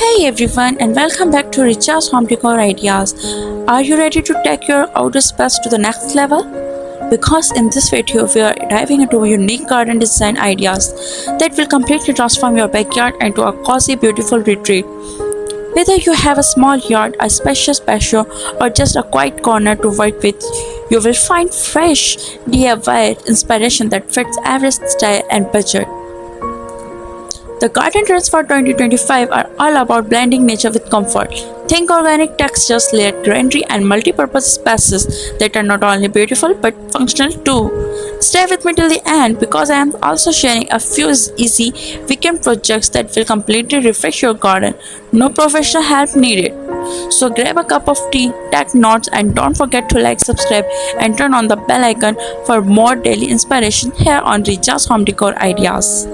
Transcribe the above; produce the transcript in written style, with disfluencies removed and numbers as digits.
Hey everyone, and welcome back to REJA'S Home Decor Ideas. Are you ready to take your outdoor space to the next level? Because in this video, we are diving into unique garden design ideas that will completely transform your backyard into a cozy, beautiful retreat. Whether you have a small yard, a spacious patio, or just a quiet corner to work with, you will find fresh DIY inspiration that fits every style and budget. The garden trends for 2025 are all about blending nature with comfort. Think organic textures, layered greenery, and multi-purpose spaces that are not only beautiful but functional too. Stay with me till the end because I am also sharing a few easy weekend projects that will completely refresh your garden. No professional help needed. So grab a cup of tea, take notes, and don't forget to like, subscribe, and turn on the bell icon for more daily inspiration here on REJA'S Home Decor Ideas.